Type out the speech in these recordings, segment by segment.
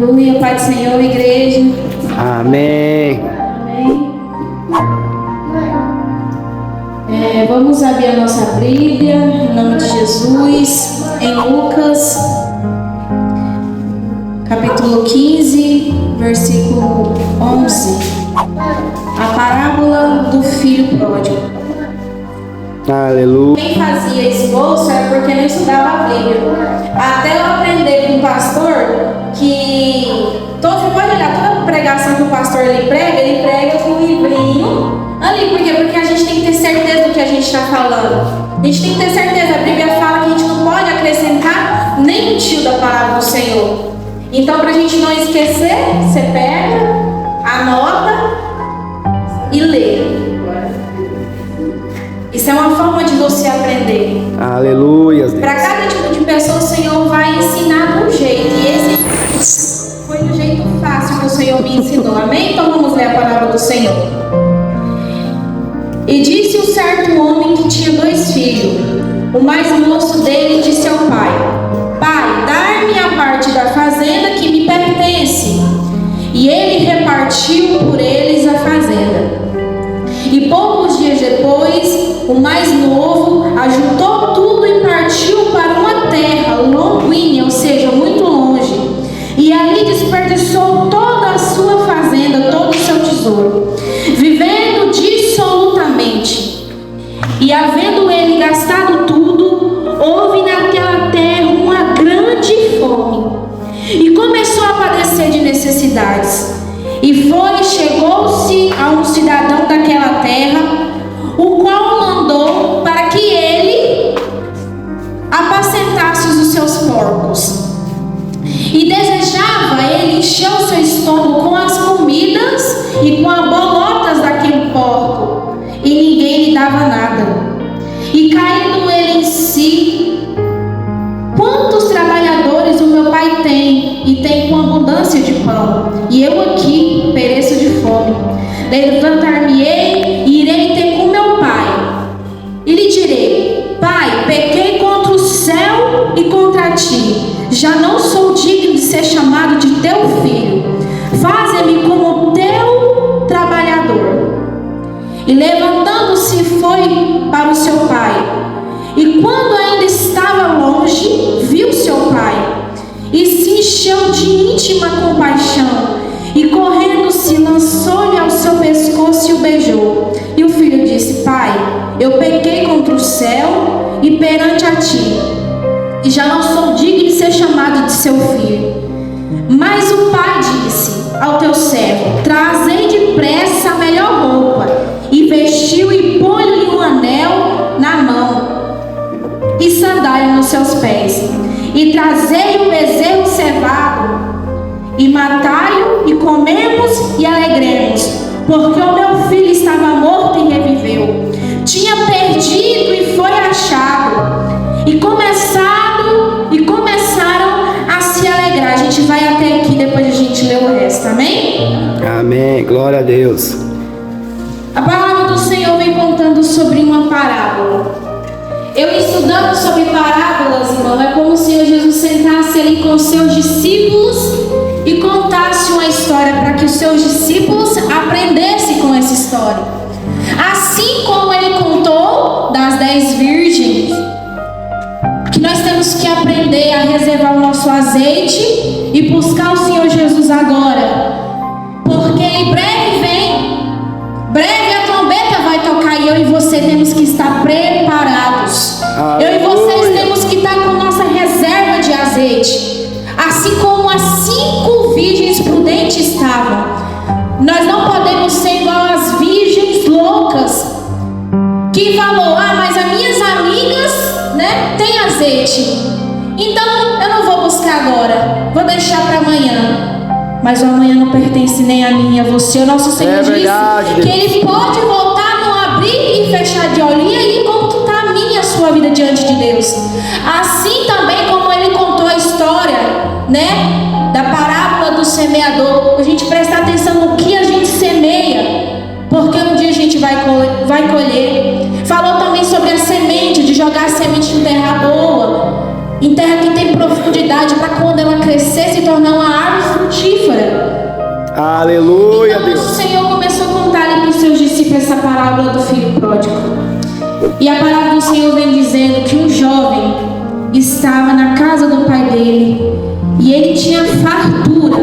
Aleluia, Pai do Senhor, igreja. Amém. Amém. Vamos abrir a nossa Bíblia, em nome de Jesus, em Lucas, capítulo 15, versículo 11. A parábola do filho pródigo. Aleluia. Quem fazia esboço era porque não estudava a Bíblia. Até eu aprender com o pastor que você pode olhar toda a pregação que o pastor ele prega com um livrinho ali. Por quê? Porque a gente tem que ter certeza do que a gente está falando. A gente tem que ter certeza. A Bíblia fala que a gente não pode acrescentar nem um tio da palavra do Senhor. Então, para a gente não esquecer, você pega, anota e lê. Isso é uma forma de você aprender. Aleluia. Para cada tipo de pessoa, o Senhor vai ensinar de um jeito. E esse foi do jeito fácil que o Senhor me ensinou. Amém? Então vamos ler a palavra do Senhor. E disse um certo homem que tinha 2 filhos. O mais moço dele disse ao pai: Pai, dá-me a parte da fazenda que me pertence. E ele repartiu por eles a fazenda. E poucos dias depois, o mais novo ajuntou tudo e partiu para uma terra longínqua, ou seja, muito longe. E ali desperdiçou toda a sua fazenda, todo o seu tesouro, vivendo dissolutamente. E havendo ele gastado tudo, houve naquela terra uma grande fome. E começou a padecer de necessidades. E foi e chegou-se a um cidadão daquela terra, o qual mandou para que ele apacentasse os seus porcos. E desejava ele encher o seu estômago com as comidas e com as bolotas daquele porco, e ninguém lhe dava nada. E caindo ele em si: quantos trabalhadores o meu pai tem, e tem com abundância de pão, e eu aqui pereço de fome. Levantar-me-ei e irei ter com meu pai, e lhe direi: Pai, pequei contra o céu e contra ti, já não sou digno de ser chamado de teu filho. Faze-me como teu trabalhador. E levantando-se foi para o seu pai. E quando ainda estava longe, viu seu pai, e se encheu de íntima compaixão, e correndo se lançou-lhe ao seu pescoço e o beijou. E o filho disse: Pai, eu pequei contra o céu e perante a ti, e já não sou digno de ser chamado de seu filho. Mas o pai disse ao teu servo: Trazei depressa a melhor roupa, e vestiu, e põe-lhe um anel na mão e sandália nos seus pés, e trazei o bezerro cevado, e matai-o, e comemos e alegremos, porque o meu filho estava morto e reviveu, tinha perdido e foi achado. E começaram a se alegrar. A gente vai até aqui, depois a gente lê o resto, amém? Amém. Glória a Deus. A palavra do Senhor vem contando sobre uma parábola. Eu estudando sobre parábolas, irmão, é como se o Senhor Jesus sentasse ali com os seus discípulos e contasse uma história para que os seus discípulos aprendessem com essa história. Assim como ele contou das 10 virgens, que nós temos que aprender a reservar o nosso azeite e buscar o Senhor Jesus agora, porque Ele breve vem. Breve a trombeta vai tocar e eu e você temos que estar preparados. Eu e vocês temos que estar com nossa reserva de azeite, assim como as 5 virgens prudentes estavam. Nós não podemos ser igual às virgens loucas que falou: mas as minhas amigas, tem azeite, então eu não vou buscar agora, vou deixar para amanhã. Mas o amanhã não pertence nem a mim, a você. O nosso Senhor disse que Ele pode voltar no abrir e fechar de olho. E aí, como que está a minha e a sua vida diante de Deus? Assim também como Ele contou a história, da parábola do semeador. A gente presta atenção no que a gente semeia, porque um dia a gente vai colher. Falou também sobre a semente, de jogar a semente em terra boa, em terra que tem profundidade. verdade, para quando ela crescer se tornar uma árvore frutífera. Aleluia, Então o Deus. Senhor começou a contar ali para os seus discípulos essa parábola do filho pródigo. E a palavra do Senhor vem dizendo que um jovem estava na casa do pai dele e ele tinha fartura,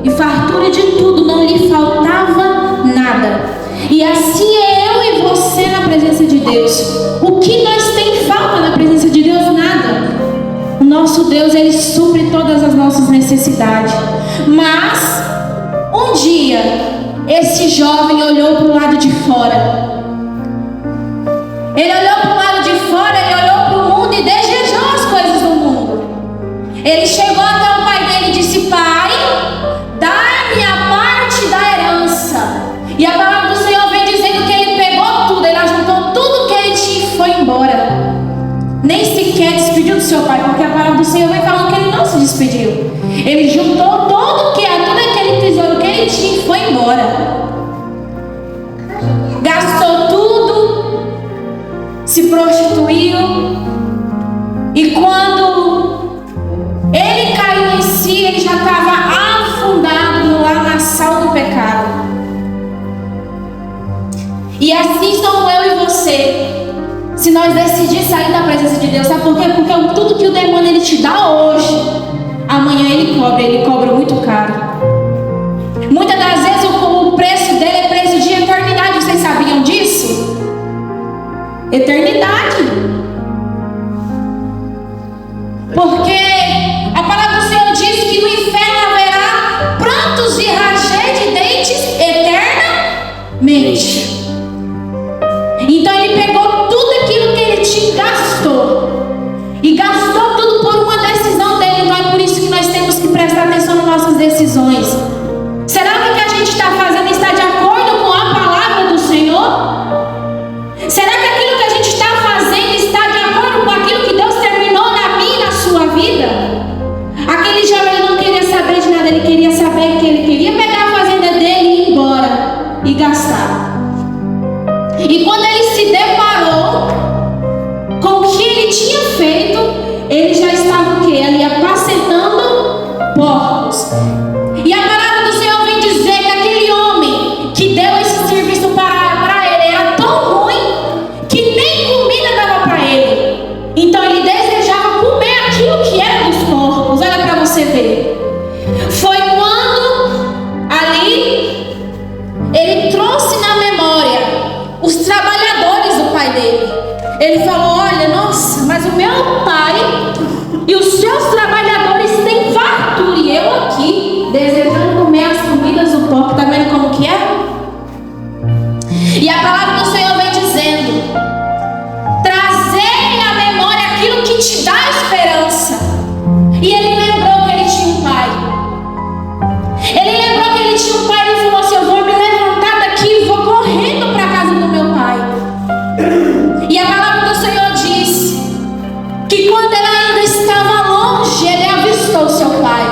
e fartura de tudo, não lhe faltava nada. E assim é eu e você na presença de Deus. O que nós tem falta na presença de Deus? Nada. O nosso Deus, Ele supre todas as nossas necessidades. Mas um dia esse jovem olhou para o lado de fora. Ele olhou para o lado de fora, ele olhou para o mundo e desejou as coisas do mundo. Ele chegou até o pai dele e disse: Pai, dá-me a parte da herança. E a palavra do Senhor vem dizendo que ele pegou tudo, ele ajuntou tudo que ele tinha e foi embora. Nem sequer despediu do seu pai, porque a palavra do Senhor vai falando que ele não se despediu. Ele juntou todo aquele tesouro que ele tinha e foi embora. Gastou tudo, se prostituiu, e quando ele caiu em si, ele já estava afundado no lamaçal do pecado. E assim são eu e você. Se nós decidirmos sair da presença de Deus, sabe por quê? Porque tudo que o demônio ele te dá hoje, amanhã ele cobra muito caro. Muitas das vezes o preço dele é preço de eternidade. Vocês sabiam disso? Eternidade. Porque a palavra do Senhor diz que no inferno haverá prantos e ranger de dentes eternamente. Então ele pegou tudo aquilo que ele tinha, e gastou tudo por uma decisão dele. Então é por isso que nós temos que prestar atenção nas nossas decisões. Será que o que a gente está fazendo está de acordo com a palavra do Senhor? Será que aquilo que a gente está fazendo está de acordo com aquilo que Deus terminou na minha e na sua vida? Aquele jovem não queria saber de nada, ele queria saber que ele queria pegar a fazenda dele e ir embora e gastar. E quando ele se deparou com o que ele tinha feito, ele já estava o quê? Ali apacentando porcos. E a palavra do Senhor vem dizer que aquele homem que deu esse serviço para ele era tão ruim que nem comida dava para ele. Então ele desejava comer aquilo que era dos porcos. Olha para você ver. Foi quando ali ele trouxe na memória os trabalhadores do pai dele. Ele falou: olha, nossa, mas o meu pai e os seus trabalhadores têm fartura, e eu aqui desejando comer as comidas do porco. Tá vendo como que é? E a palavra do Senhor vem dizendo: trazer à memória aquilo que te dá esperança. E ele lembrou que ele tinha um pai. Ele lembrou que ele tinha um pai e falou assim: eu vou me levantar daqui e vou correndo para a casa do meu pai. E a palavra do Senhor diz que quando ele ainda estava longe, ele avistou seu pai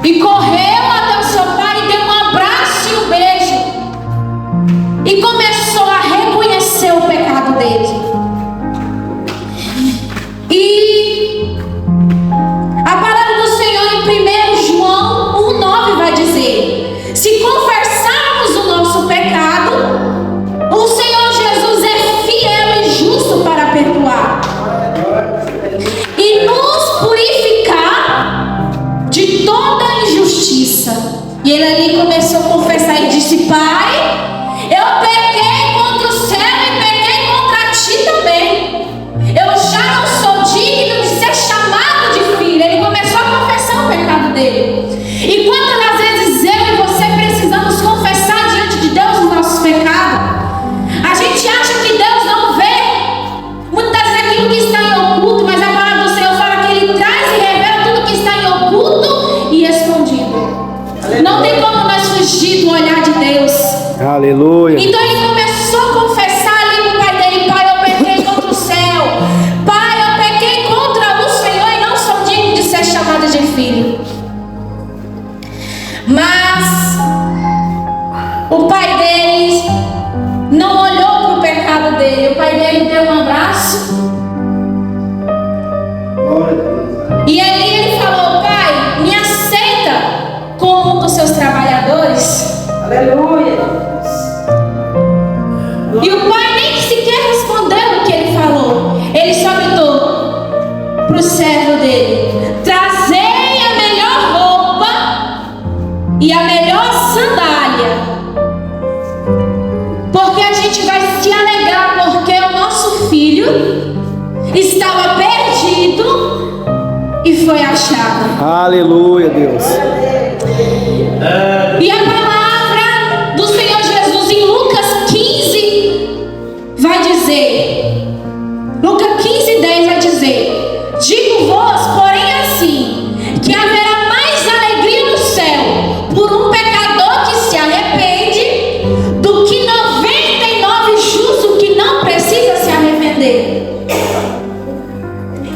e correu até o seu pai e deu um abraço e um beijo e começou a reconhecer o pecado dele. E a palavra do Senhor em 1 João 1,9 vai dizer: se confessarmos o nosso pecado, o Senhor Jesus é fiel e justo para perdoar e nos purificar de toda injustiça. E ele ali começou a confessar e disse: Pai, eu pequei contra o céu e pequei contra ti também. Eu já não sou digno de ser chamado de filho. Ele começou a confessar o pecado dele. E quantas das vezes eu e você precisamos confessar diante de Deus os nossos pecados? A gente acha que Deus não vê muitas vezes aquilo que está em oculto, mas a palavra do Senhor fala que Ele traz e revela tudo que está em oculto e escondido. Não tem como nós fugir do olhar de Deus. Aleluia. Então ele começou a confessar ali com o pai dele: Pai, eu pequei contra o céu. Pai, eu pequei contra o Senhor e não sou digno de ser chamado de filho. Mas o pai dele não olhou para o pecado dele. O pai dele deu um abraço. E ali ele falou: Aleluia. E o pai nem sequer respondeu o que ele falou. Ele só gritou para o servo dele: trazei a melhor roupa e a melhor sandália, porque a gente vai se alegrar, porque o nosso filho estava perdido e foi achado. Aleluia, Deus. E a palavra do Senhor Jesus em Lucas 15 vai dizer, Lucas 15:10 vai dizer: digo-vos, porém, assim, que haverá mais alegria no céu por um pecador que se arrepende do que 99 justos que não precisa se arrepender.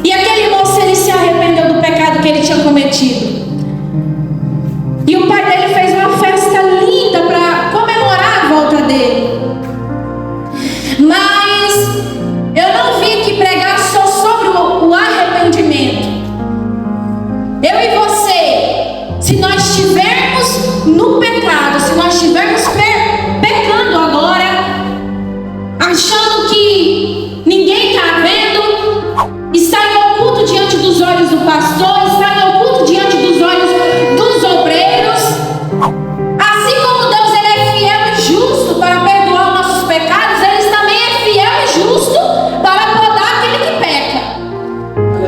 E aquele moço, ele se arrependeu do pecado que ele tinha cometido. E o pai dele fez uma festa linda para comemorar a volta dele. Mas eu não vim aqui pregar só sobre o arrependimento. Eu e você, se nós estivermos no pecado, se nós estivermos pecando agora, achando que ninguém está vendo, está em oculto diante dos olhos do pastor, está em oculto diante dos olhos dos obreiros, assim como Deus, ele é fiel e justo para perdoar os nossos pecados, ele também é fiel e justo para podar aquele que peca.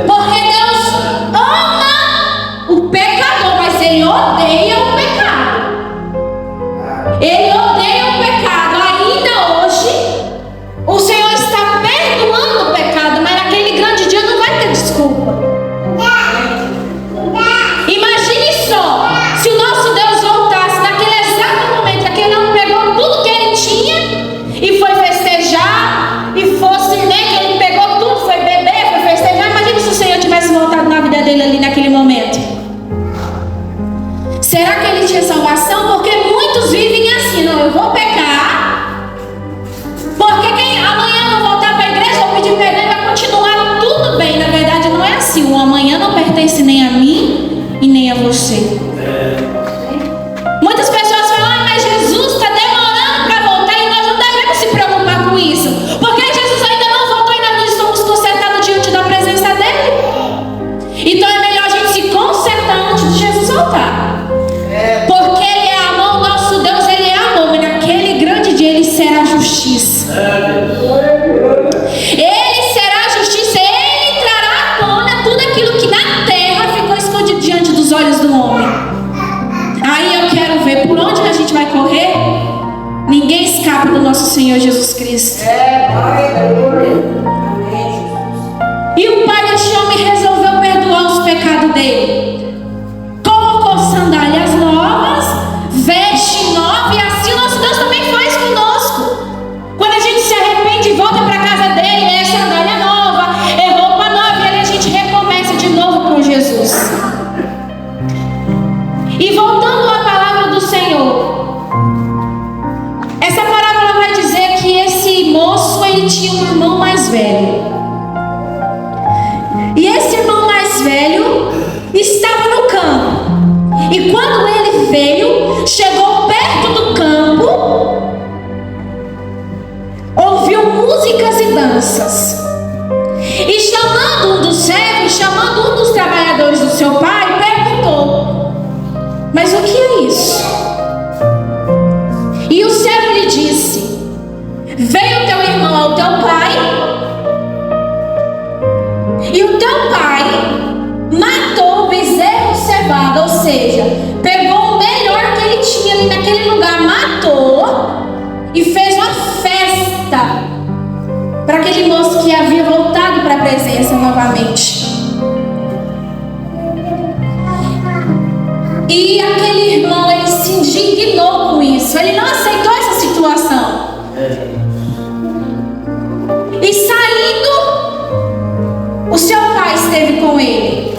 Porque Deus ama o pecador, mas ele odeia o pecado. Ele odeia o pecado. Ainda hoje o Senhor está perdoando o pecado, mas naquele grande dia não vai ter desculpa. Imagine só, se o nosso Deus voltasse naquele exato momento que ele não pegou tudo que ele tinha e foi festejar, e fosse, né, que ele pegou tudo, foi beber, foi festejar. Imagine se o Senhor tivesse voltado na vida dele ali naquele momento. Será que ele tinha salvação? Porque muitos vivem assim: não, eu vou pecar, porque amanhã eu vou voltar para a igreja, vou pedir perdão e vai continuar tudo bem. Na verdade não é assim. O amanhã não pertence nem a mim e nem a você. Muitas pessoas falam: ah, mas Jesus está demorando para voltar, e nós não devemos se preocupar com isso, porque Jesus ainda não voltou e nós não estamos consertados diante da presença dele. Então é melhor a gente se consertar antes de Jesus voltar. Porque ele é amor, o nosso Deus, ele é amor, mas naquele grande dia ele será justiça. Ele será justiça, ele trará à tona tudo aquilo que na terra ficou escondido diante dos olhos do homem. Aí eu quero ver por onde a gente vai correr. Ninguém escapa do nosso Senhor Jesus Cristo. E o pai deste homem resolveu perdoar os pecados dele. Colocou sandálias novas, veste nova, e assim o nosso Deus também faz conosco. Quando a gente se arrepende e volta para a casa dele, é sandália nova, é roupa nova, e aí a gente recomeça de novo com Jesus. E voltando à palavra do Senhor, essa parábola vai dizer que esse moço, ele tinha um irmão mais velho. E esse irmão mais velho estava no campo. E quando ele veio, chegou perto do campo, ouviu músicas e danças. E chamando um dos servos, chamando um dos trabalhadores do seu pai, perguntou: mas o que é isso? E o servo lhe disse: veio teu irmão ao teu pai, e o teu pai matou o bezerro cevado, ou seja, pegou o melhor que ele tinha ali naquele lugar, matou e fez uma festa para aquele moço que havia voltado para a presença novamente. E aquele irmão, ele se indignou com isso, ele não aceitou essa situação. E saindo, o seu pai esteve com ele.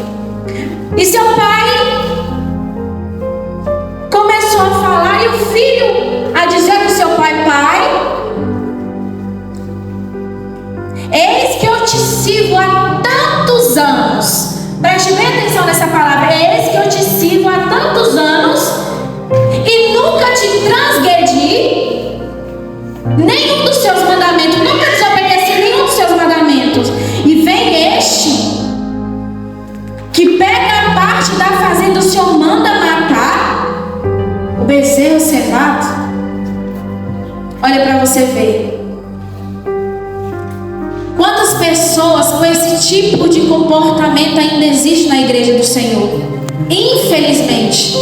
E seu pai começou a falar, e o filho a dizer para o seu pai: pai, eis que eu te sirvo há tantos anos. Preste bem atenção nessa palavra. Eis que eu te sirvo há tantos anos e nunca te transgredi que pega a parte da fazenda, o Senhor manda matar o bezerro cevado. Olha para você ver. Quantas pessoas com esse tipo de comportamento ainda existem na igreja do Senhor? Infelizmente,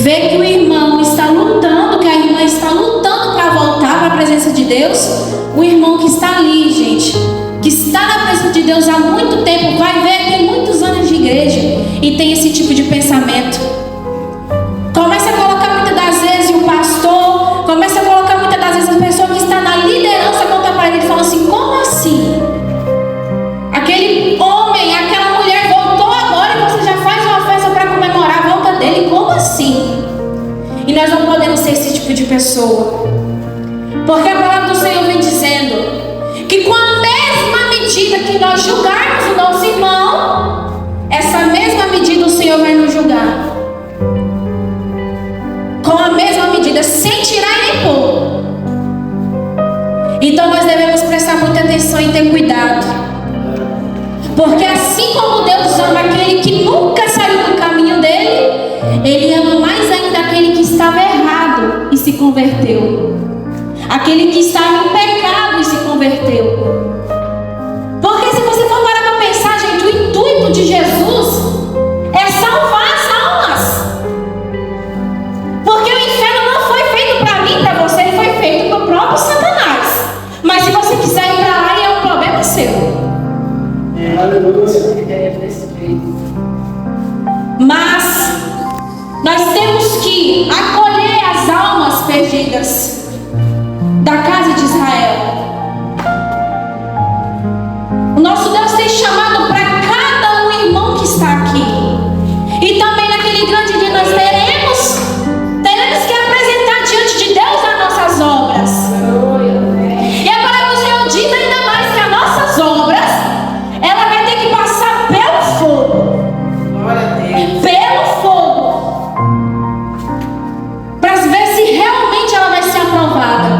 vê que o irmão está lutando, que a irmã está lutando para voltar para a presença de Deus. O irmão que está ali, gente, que está na presença de Deus há muito tempo, vai ver que tem muitos anos de igreja e tem esse tipo de pensamento. Começa a colocar muitas das vezes o pastor, começa a colocar muitas das vezes a pessoa que está na liderança contra para ele e fala assim: como assim? Aquele homem, aquela mulher voltou agora e você já faz uma festa para comemorar a volta dele? Como assim? E nós não podemos ser esse tipo de pessoa, porque a palavra do Senhor vem dizendo que com a mesma medida que nós julgarmos o nosso irmão, essa mesma medida o Senhor vai nos julgar. Com a mesma medida, sem tirar e nem pôr. Então nós devemos prestar muita atenção e ter cuidado, porque assim como Deus ama aquele que nunca saiu do caminho dele, Ele ama mais ainda aquele que estava errado e se converteu, aquele que estava em pecado e se converteu. Porque se você for parar para pensar, gente, o intuito de Jesus é salvar as almas. Porque o inferno não foi feito para mim, para você, ele foi feito para o próprio Satanás. Mas se você quiser ir para lá, é um problema seu. Mas nós temos que acolher as almas perdidas da casa de Israel. O nosso Deus tem chamado para cada um irmão que está aqui. E também naquele grande dia nós teremos que apresentar diante de Deus as nossas obras. E a palavra do Senhor diz ainda mais que as nossas obras, ela vai ter que passar pelo fogo. Pelo fogo. Para ver se realmente ela vai ser aprovada.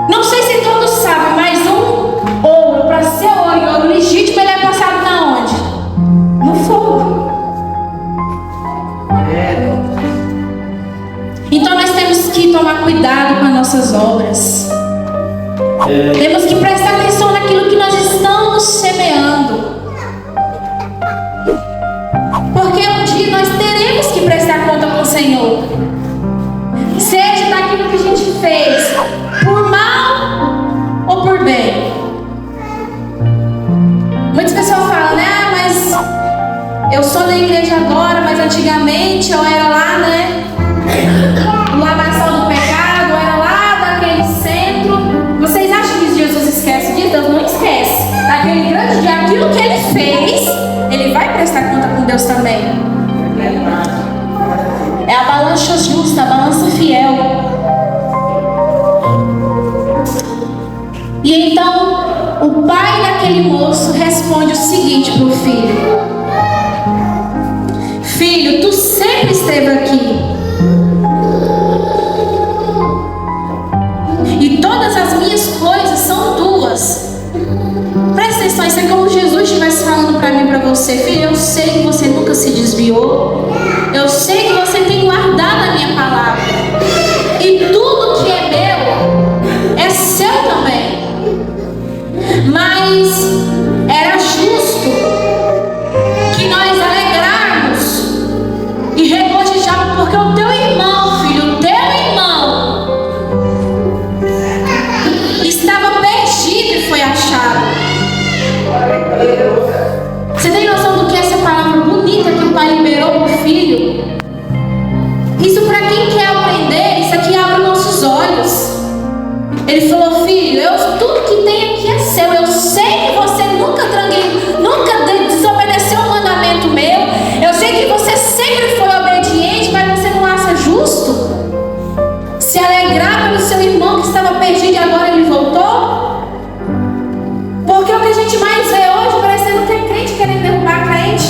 Não sei se todos sabem, mas um ouro, para ser ouro e ouro legítimo, ele é passado na onde? No fogo. Então nós temos que tomar cuidado com as nossas obras. Temos que prestar atenção naquilo que nós estamos semeando. Porque um dia nós teremos que prestar conta com o Senhor. Seja daquilo que a gente fez, por mal ou por bem. Muitas pessoas falam, né? Ah, mas eu sou da igreja agora, mas antigamente eu era lá, né? Lavação do pecado, eu era lá daquele centro. Vocês acham que Jesus esquece disso? Deus não esquece. Naquele grande dia, aquilo que ele fez, ele vai prestar conta com Deus também. É a balança justa, a balança fiel. E então o pai daquele moço responde o seguinte para o filho: filho, tu sempre esteve aqui, e todas as minhas coisas são tuas. Presta atenção, isso é como Jesus estivesse falando para mim e para você: filho, eu sei que você nunca se desviou, eu sei que você tem guardado a minha palavra, e tudo que é meu é seu também. Mas era justo que nós alegrarmos e regozijarmos, porque o teu irmão, filho, o teu irmão estava perdido e foi achado. Você tem noção do que é essa palavra bonita que o pai liberou para o filho? Isso, para quem quer aprender, isso aqui abre nossos olhos. Ele falou: filho, tudo que tem aqui é seu. Eu sei que você nunca desobedeceu o mandamento meu. Eu sei que você sempre foi obediente, mas você não acha justo se alegrar pelo seu irmão que estava perdido e agora ele voltou? Porque o que a gente mais vê hoje parecendo que é crente querendo derrubar crente.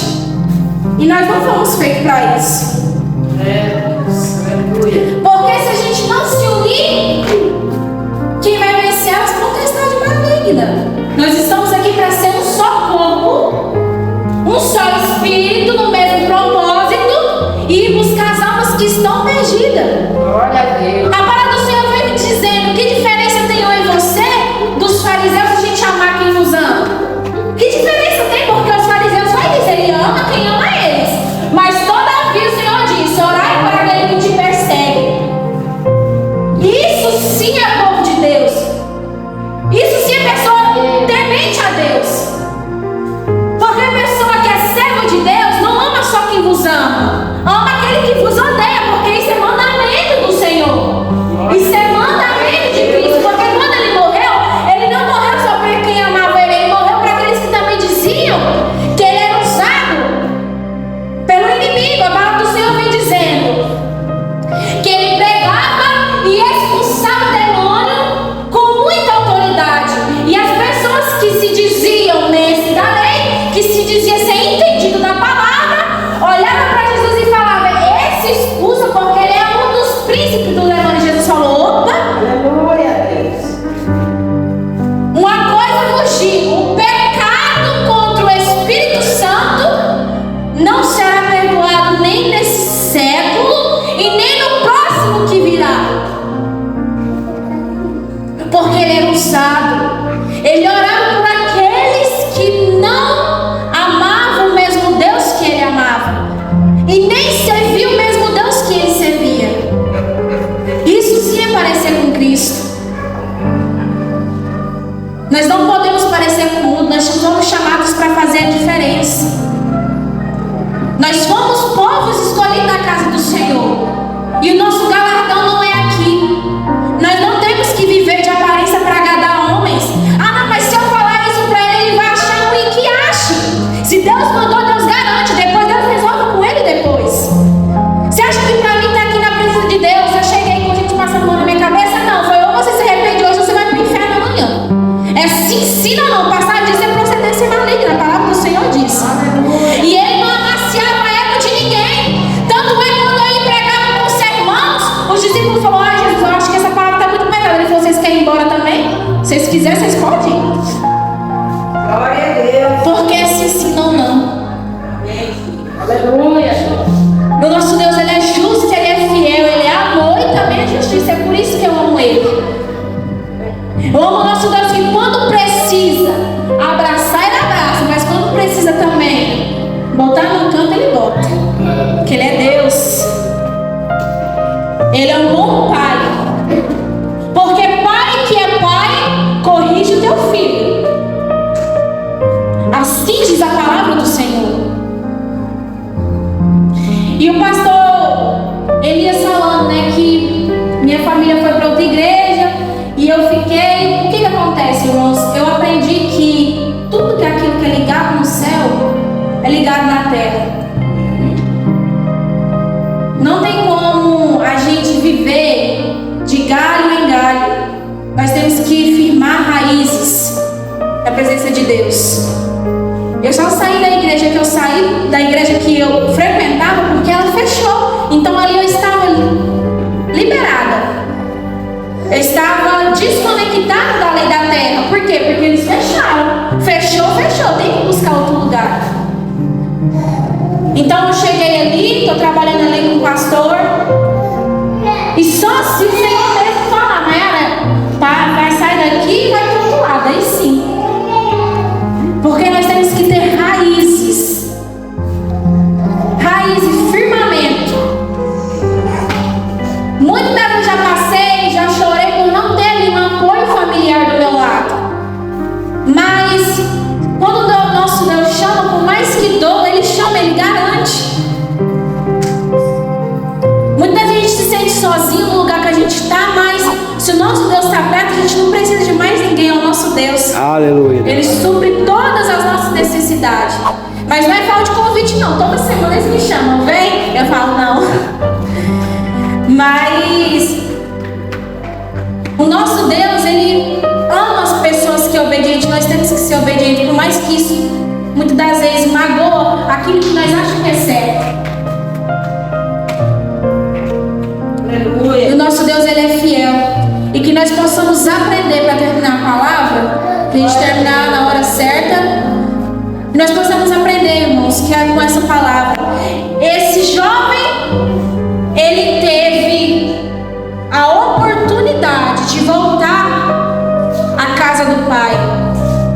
E nós não fomos feitos para isso. Porque se a gente não se unir, quem vai vencer as potestades malignas? Nós estamos aqui para ser um só corpo, um só dizia ser entendido da palavra, olhava para Jesus e falava: esse expulsa, porque ele é um dos príncipes do demônio. Jesus falou: opa! Aleluia a Deus. Uma coisa vos digo: o pecado contra o Espírito Santo não será perdoado nem nesse século e nem no próximo que virá. Porque ele era usado. Ele orava por aqueles que não amavam o mesmo Deus que ele amava e nem serviam o mesmo Deus que ele servia. Isso sim é parecer com Cristo. Nós não podemos parecer com o mundo. Nós somos chamados para fazer a diferença. Nós fomos povos escolhidos da casa do Senhor, e o nosso galardão não é aqui. Nós não temos que viver de aparência para agradar homens. Ah, não, mas se eu falar isso para ele, ele vai achar ruim. Que ache. Se Deus mandou, Deus garante. Depois Deus resolve com ele depois. Você acha que para mim estar aqui na presença de Deus, eu cheguei com gente passando mão na minha cabeça? Não, foi ou você se arrepende hoje ou você vai para o inferno amanhã. É se ensina ou não. Passar disso é procedência maligna. A palavra do Senhor diz. E ele não amaciava ego de ninguém. Tanto é quando ele pregava com os sermãos, os discípulos falaram: ah, Jesus, eu acho que essa palavra está muito pegada. Ele falou: vocês querem ir embora também? Se vocês quiserem, vocês podem ir. Glória a Deus. Porque se ensina ou não. Aleluia. O nosso Deus, ele é justo, ele é fiel, ele é amor e também é justiça. É por isso que eu amo ele. Eu amo o nosso Deus, que quando precisa abraçar, ele abraça, mas quando precisa também botar no canto, ele bota. Porque ele é Deus. Ele é um bom pai. Porque pai que é pai corrige o teu filho. Assim diz a palavra do Senhor. E o pastor Elias falando, né, que minha família foi para outra igreja e eu fiquei. O que acontece, irmãos? Eu aprendi que tudo que aquilo que é ligado no céu é ligado na terra. Não tem como a gente viver de galho em galho. Nós temos que firmar raízes na presença de Deus. Eu só saí da igreja que eu saí, da igreja que eu frequentava, porque ela fechou. Então ali eu estava liberada. Eu estava desconectada da lei da terra. Por quê? Porque eles fecharam. Fechou, tem que buscar outro lugar. Então eu cheguei ali, estou trabalhando ali com o pastor. E só se o Senhor mesmo falar: Mayara, vai sair daqui e vai para o outro lado. Aí sim. Porque nós temos que ter raízes. Raízes, firmamento. Muitas vezes eu já passei, já chorei por não ter ali um apoio familiar do meu lado. Mas quando o nosso Deus chama, por mais que doa, Ele chama, Ele garante. Muitas vezes a gente se sente sozinho no lugar que a gente está, mas se o nosso Deus está perto, a gente não precisa de mais ninguém, é o nosso Deus. Aleluia. Ele supre todas as nossas necessidades. Mas não é falta de convite não. Toda semana eles me chamam: vem? Eu falo: não. Mas o nosso Deus, Ele ama as pessoas que são obedientes. Nós temos que ser obedientes, por mais que isso muitas das vezes magoa aquilo que nós achamos que é certo. Aleluia. E o nosso Deus, Ele é fiel. E que nós possamos aprender, para terminar a palavra, que a gente terminar na hora certa, e nós possamos aprender, irmãos, que é com essa palavra. Esse jovem, ele teve a oportunidade de voltar à casa do pai.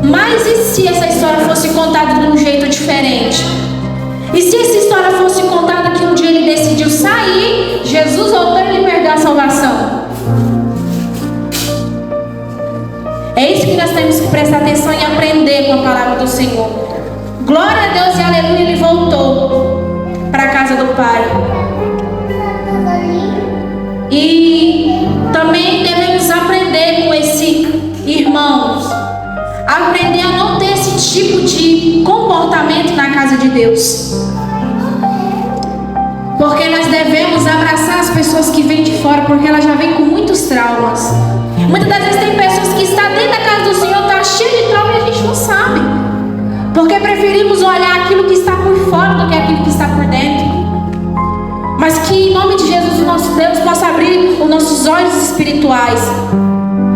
Mas e se essa história fosse contada de um jeito diferente? E se essa história fosse contada que um dia ele decidiu sair, Jesus voltou e lhe perdeu a salvação? É isso que nós temos que prestar atenção e aprender com a palavra do Senhor. Glória a Deus e aleluia, ele voltou para a casa do Pai. E também devemos aprender com esse irmão, aprender a não ter esse tipo de comportamento na casa de Deus. Porque nós devemos abraçar as pessoas que vêm de fora, porque elas já vêm com muitos traumas. Muitas das vezes tem pessoas que estão dentro da casa do Senhor, está cheio de trauma e a gente não sabe. Porque preferimos olhar aquilo que está por fora do que aquilo que está por dentro. Mas que em nome de Jesus, o nosso Deus possa abrir os nossos olhos espirituais.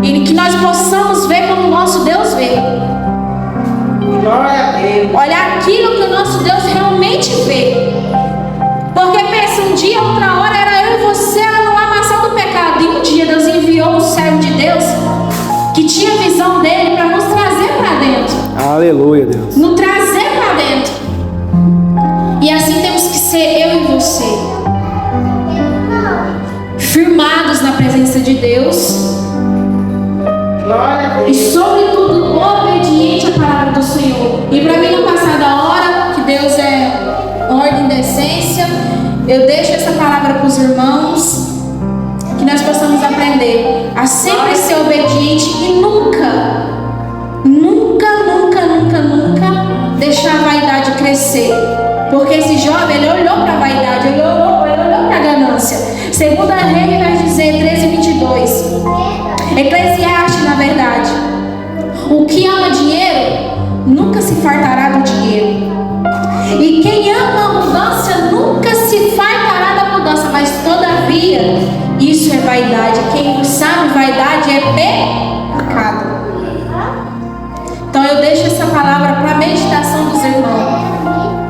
E que nós possamos ver como o nosso Deus vê. Glória a Deus. Olhar aquilo que o nosso Deus realmente vê. Porque pensa, um dia, outra hora, era eu e você no lamaçal do pecado. E um dia Deus enviou um servo de Deus que tinha visão dele para nos trazer para dentro. Aleluia, Deus. Nos trazer para dentro. E assim temos que ser eu e você. Firmados na presença de Deus. Glória a E Deus. sobretudo obediente à palavra do Senhor. E para mim não passar da hora, que Deus é ordem da essência, eu deixo essa palavra para os irmãos, que nós possamos aprender a sempre ser obediente e nunca deixar a vaidade crescer. Porque esse jovem, ele olhou para a vaidade, ele olhou para a ganância. Segunda Reis vai dizer 13:22. Eclesiastes, na verdade. O que ama dinheiro nunca se fartará do dinheiro. E quem ama a abundância nunca se fartará da abundância. Mas todavia, isso é vaidade. Quem não sabe, vaidade é pecado. Então eu deixo essa palavra para a meditação dos irmãos.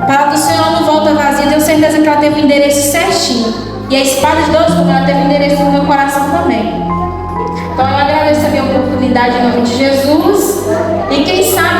A palavra do Senhor não volta vazia. Tenho certeza que ela teve o endereço certinho. E a espada de Deus, ela teve o endereço no meu coração também. Então eu agradeço a minha oportunidade em nome de Jesus. E quem sabe